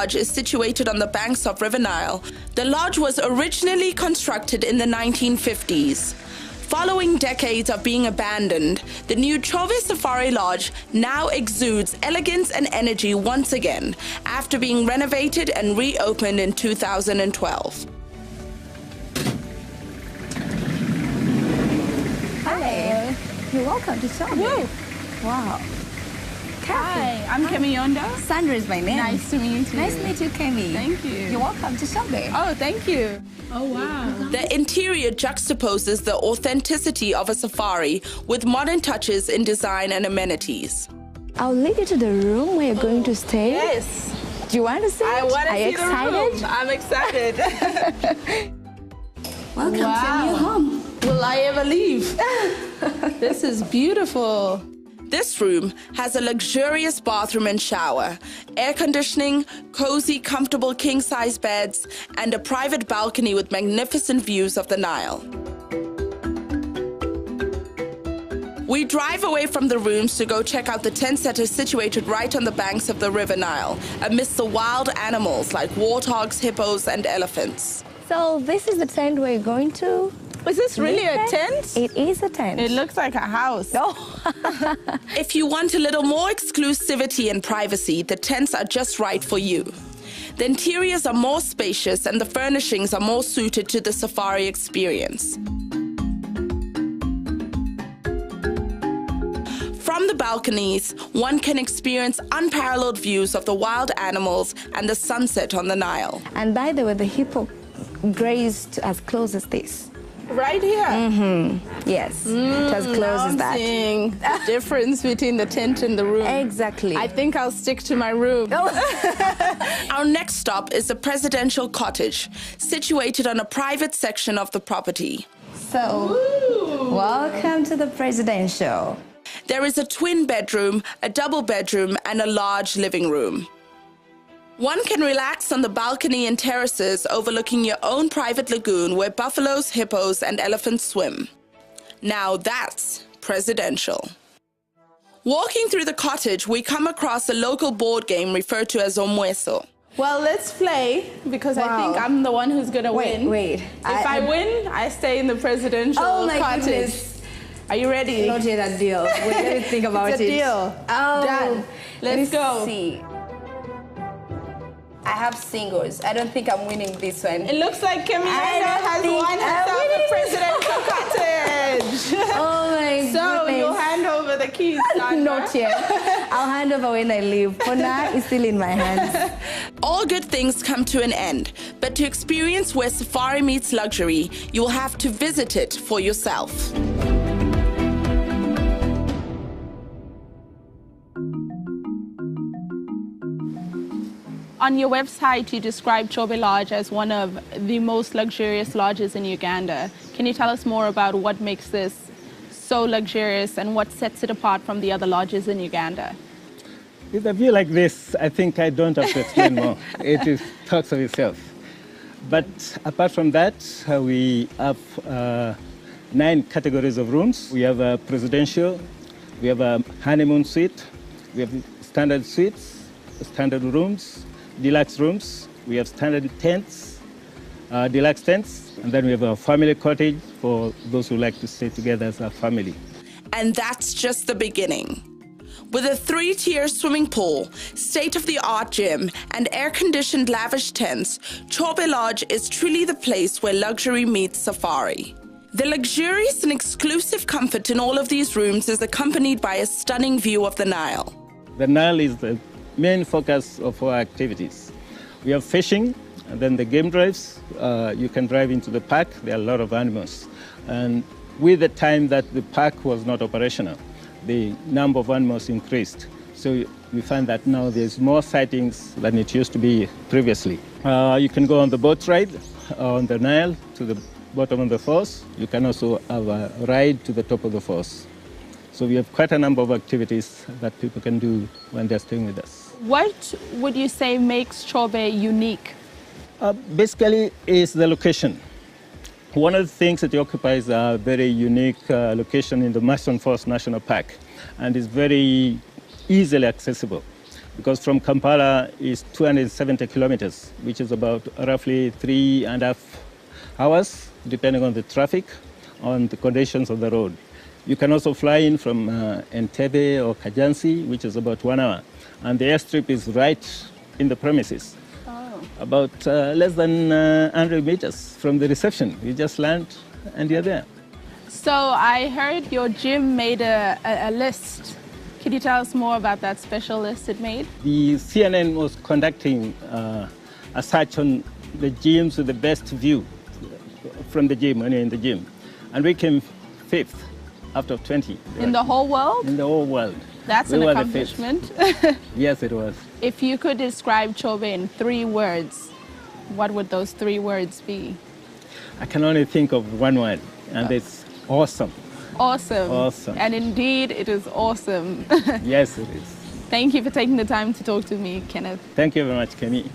Lodge is situated on the banks of River Nile. The lodge was originally constructed in the 1950s. Following decades of being abandoned, the new Chobe Safari Lodge now exudes elegance and energy once again after being renovated and reopened in 2012. Hi, you're welcome to Chobe. Wow. Hi, I'm Kemi Yondo. Sandra is my name. Nice to meet you. Nice to meet you, Kemi. Thank you. You're welcome to Chobe. Oh, thank you. Oh, wow. The interior juxtaposes the authenticity of a safari with modern touches in design and amenities. I'll lead you to the room where you're going to stay. Yes. Do you want to see it? I want to Are you see excited? the room. I'm excited. Welcome to your new home. Will I ever leave? This is beautiful. This room has a luxurious bathroom and shower, air conditioning, cozy, comfortable king-size beds, and a private balcony with magnificent views of the Nile. We drive away from the rooms to go check out the tent that is situated right on the banks of the River Nile, amidst the wild animals like warthogs, hippos, and elephants. So this is the tent we're going to. Is this really a tent? It is a tent. It looks like a house. No. If you want a little more exclusivity and privacy, the tents are just right for you. The interiors are more spacious and the furnishings are more suited to the safari experience. From the balconies, one can experience unparalleled views of the wild animals and the sunset on the Nile. And by the way, the hippo grazed as close as this. Right here? Mm-hmm. Yes, as close as that. I'm seeing the difference between the tent and the room. Exactly. I think I'll stick to my room. Our next stop is the presidential cottage, situated on a private section of the property. So, welcome to the presidential. There is a twin bedroom, a double bedroom, and a large living room. One can relax on the balcony and terraces overlooking your own private lagoon where buffaloes, hippos, and elephants swim. Now that's presidential. Walking through the cottage, we come across a local board game referred to as Omweso. Well, let's play, because I think I'm the one who's going to win. Wait. If I win, I stay in the presidential cottage. Goodness. Are you ready? Not yet a deal. Wait, let me think about It's a deal. Oh, Done. Let's go. See. I have singles. I don't think I'm winning this one. It looks like Kemi has won herself a presidential cottage. Oh my goodness. So you'll hand over the keys, Sandra? Not yet. I'll hand over when I leave. For now, it's still in my hands. All good things come to an end, but to experience where safari meets luxury, you will have to visit it for yourself. On your website, you describe Chobe Lodge as one of the most luxurious lodges in Uganda. Can you tell us more about what makes this so luxurious and what sets it apart from the other lodges in Uganda? With a view like this, I think I don't have to explain more. It talks of itself. But apart from that, we have 9 categories of rooms. We have a presidential, we have a honeymoon suite, we have standard suites, standard rooms, deluxe rooms, we have standard tents, deluxe tents, and then we have a family cottage for those who like to stay together as a family. And that's just the beginning. With a 3-tier swimming pool, state-of-the-art gym, and air-conditioned lavish tents, Chobe Lodge is truly the place where luxury meets safari. The luxurious and exclusive comfort in all of these rooms is accompanied by a stunning view of the Nile. The Nile is the main focus of our activities. We have fishing, and then the game drives. You can drive into the park. There are a lot of animals. And with the time that the park was not operational, the number of animals increased. So we find that now there's more sightings than it used to be previously. You can go on the boat ride on the Nile to the bottom of the falls. You can also have a ride to the top of the falls. So we have quite a number of activities that people can do when they're staying with us. What would you say makes Chobe unique? Basically, is the location. One of the things that it occupies a very unique location in the Mason Falls National Park, and is very easily accessible. because from Kampala is 270 kilometers, which is about roughly 3.5 hours, depending on the traffic, on the conditions of the road. You can also fly in from Entebbe or Kajansi, which is about 1 hour. And the airstrip is right in the premises, about less than 100 meters from the reception. You just land and you're there. So I heard your gym made a list. Can you tell us more about that special list it made? The CNN was conducting a search on the gyms with the best view from the gym, when you're in the gym. And we came 5th out of 20. In the whole world? In the whole world. That's an accomplishment. Yes, it was. If you could describe Chobe in 3 words, what would those 3 words be? I can only think of one word, and it's awesome. Awesome. Awesome. And indeed, it is awesome. Yes, it is. Thank you for taking the time to talk to me, Kenneth. Thank you very much, Kenny.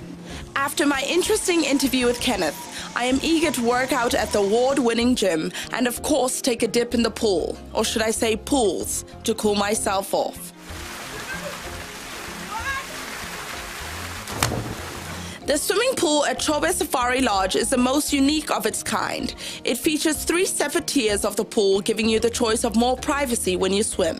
After my interesting interview with Kenneth, I am eager to work out at the award-winning gym and of course take a dip in the pool, or should I say pools, to cool myself off. The swimming pool at Chobe Safari Lodge is the most unique of its kind. It features 3 separate tiers of the pool, giving you the choice of more privacy when you swim.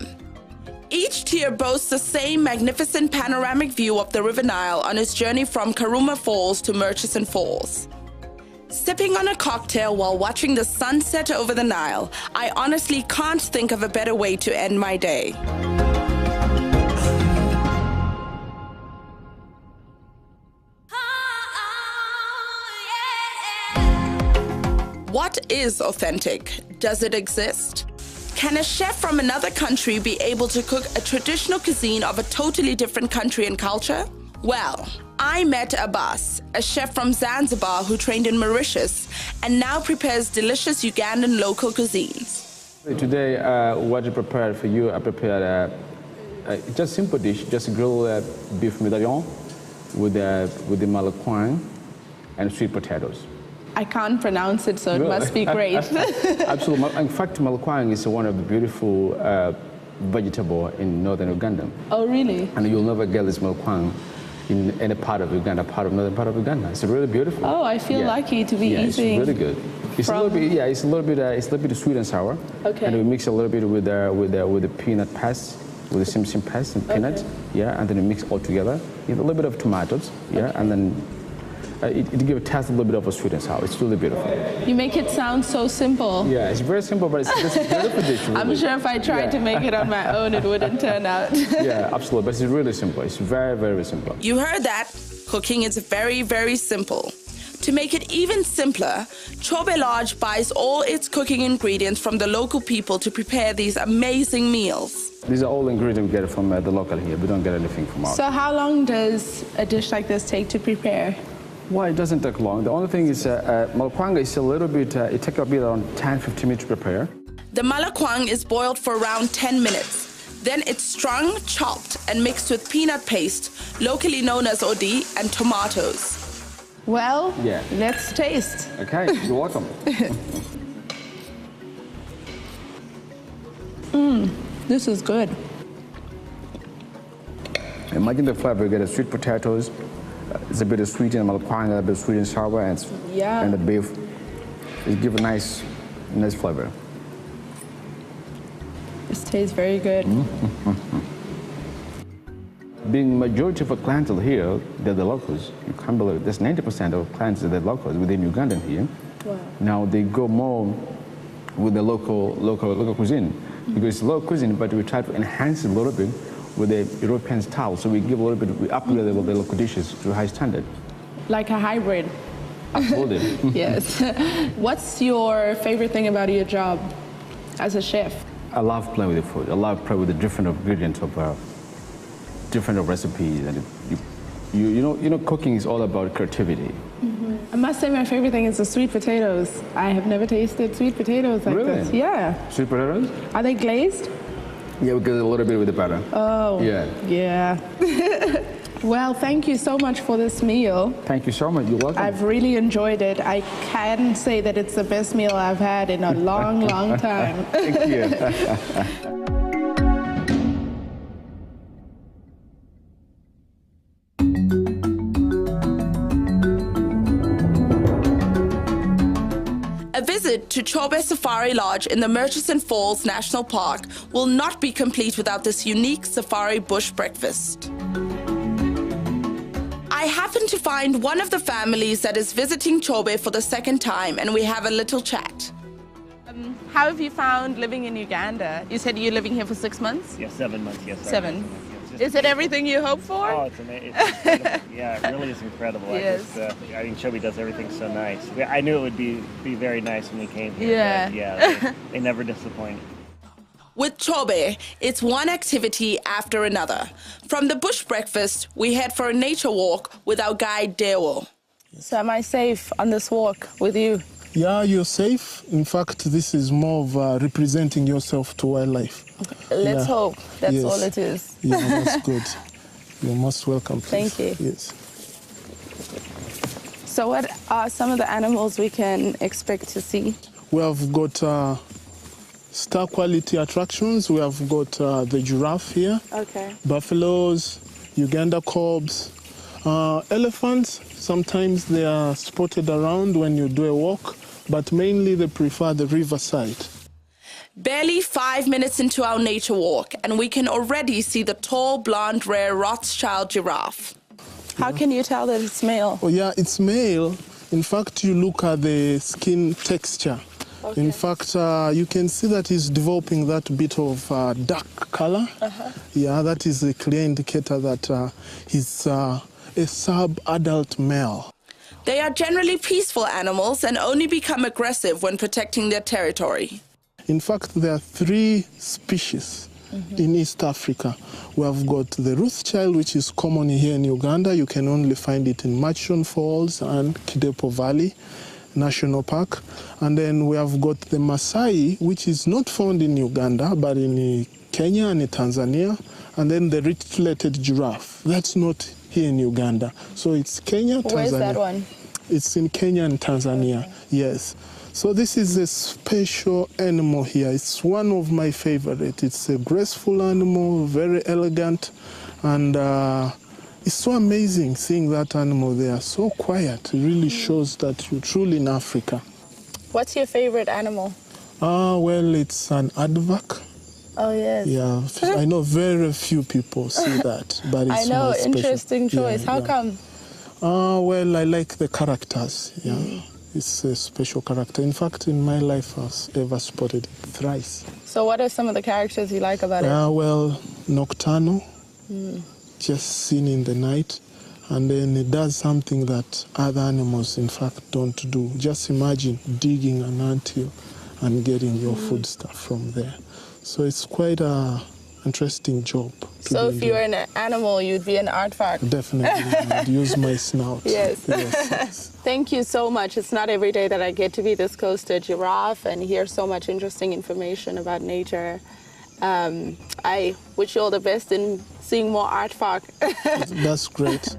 Each tier boasts the same magnificent panoramic view of the River Nile on its journey from Karuma Falls to Murchison Falls. Sipping on a cocktail while watching the sunset over the Nile, I honestly can't think of a better way to end my day. What is authentic? Does it exist? Can a chef from another country be able to cook a traditional cuisine of a totally different country and culture? Well, I met Abbas, a chef from Zanzibar who trained in Mauritius and now prepares delicious Ugandan local cuisines. Today, what I prepared for you, I prepared just a simple dish, just grilled beef medallion with the malakwang and sweet potatoes. I can't pronounce it, so it must be great. Absolutely. In fact, malakwang is one of the beautiful vegetable in northern Uganda. Oh, really? And you'll never get this malakwang in any part of Uganda, northern part of Uganda. It's really beautiful. Oh, I feel lucky to be eating. It's really good. It's a little bit sweet and sour. Okay. And we mix a little bit with the peanut paste, with the simsim paste and peanut. Yeah, and then we mix all together. You have a little bit of tomatoes. Yeah, and then it gives a taste a little bit of a sweet and sour. It's really beautiful. You make it sound so simple. Yeah, it's very simple, but it's a beautiful dish. Really. I'm sure if I tried to make it on my own, it wouldn't turn out. Yeah, absolutely. But it's really simple. It's very, very simple. You heard that. Cooking is very, very simple. To make it even simpler, Chobe Lodge buys all its cooking ingredients from the local people to prepare these amazing meals. These are all ingredients we get from the local here. We don't get anything from out. So how long does a dish like this take to prepare? Well, it doesn't take long. The only thing is malakwanga is a little bit, it takes a bit around 10-15 minutes to prepare. The malakwang is boiled for around 10 minutes. Then it's strung, chopped, and mixed with peanut paste, locally known as odi, and tomatoes. Well, let's taste. Okay, you're welcome. This is good. Imagine the flavor. You get the sweet potatoes. It's a bit of sweet and malakwanga, a bit of sweet and sour, and the beef. It gives a nice flavor. This tastes very good. Being majority of the clientele here, they're the locals. You can't believe it. There's 90% of clients that are locals within Ugandan here. Wow. Now they go more with the local cuisine because it's local cuisine, but we try to enhance it a little bit with the European style. So we give a little bit, we upgrade the local dishes to a high standard. Like a hybrid. Absolutely. Yes. What's your favorite thing about your job as a chef? I love playing with the food. I love playing with the different ingredients of different recipes, and you know, cooking is all about creativity. I must say my favorite thing is the sweet potatoes. I have never tasted sweet potatoes like this. Yeah. Sweet potatoes? Are they glazed? Yeah, we get a little bit with the butter. Oh. Yeah. Yeah. Well, thank you so much for this meal. Thank you so much. You're welcome. I've really enjoyed it. I can say that it's the best meal I've had in a long, long time. Thank you. visit to Chobe Safari Lodge in the Murchison Falls National Park will not be complete without this unique safari bush breakfast. I happen to find one of the families that is visiting Chobe for the second time, and we have a little chat. How have you found living in Uganda? You said you're living here for 6 months? Yeah, 7 months, yes. 7. Yes. Is it everything you hoped for? Oh, it's amazing. It's incredible. Yeah, it really is incredible. Yes. I think Chobe does everything so nice. I knew it would be very nice when we came here. Yeah. But yeah, they never disappoint. With Chobe, it's one activity after another. From the bush breakfast, we head for a nature walk with our guide Dewo. So am I safe on this walk with you? Yeah, you're safe. In fact, this is more of representing yourself to wildlife. Let's hope that's Yes. all it is. Yeah, that's good. You're most welcome. Please. Thank you. Yes. So what are some of the animals we can expect to see? We have got star quality attractions. We have got the giraffe here, Okay. buffaloes, Uganda cobs, elephants. Sometimes they are spotted around when you do a walk, but mainly they prefer the riverside. Barely 5 minutes into our nature walk, and we can already see the tall, blonde, rare Rothschild giraffe. How can you tell that it's male? Oh yeah, it's male. In fact, you look at the skin texture. Okay. In fact, you can see that he's developing that bit of dark color. Yeah, that is a clear indicator that he's a sub-adult male. They are generally peaceful animals and only become aggressive when protecting their territory. In fact, there are 3 species in East Africa. We have got the Rothschild, which is common here in Uganda. You can only find it in Murchison Falls and Kidepo Valley National Park. And then we have got the Maasai, which is not found in Uganda, but in Kenya and in Tanzania. And then the red-throated giraffe. That's not here in Uganda. So it's Kenya, Tanzania. Where's that one? It's in Kenya and Tanzania, yes. So this is a special animal here. It's one of my favorite. It's a graceful animal, very elegant, and it's so amazing seeing that animal there. So quiet. It really shows that you're truly in Africa. What's your favorite animal? Well, it's an aardvark. Oh, yes. Yeah, I know very few people see that, but it's I know, my special. interesting choice. Yeah, How yeah. come? Well, I like the characters, yeah. It's a special character. In fact, in my life, I've ever spotted it thrice. So what are some of the characters you like about it? Well, nocturnal, just seen in the night, and then it does something that other animals, in fact, don't do. Just imagine digging an anthill and getting your food stuff from there. So it's quite a interesting job. So if you were an animal, you'd be an aardvark. Definitely, I'd use my snout. Yes. Yes. Thank you so much. It's not every day that I get to be this close to a giraffe and hear so much interesting information about nature. I wish you all the best in seeing more aardvark. That's great.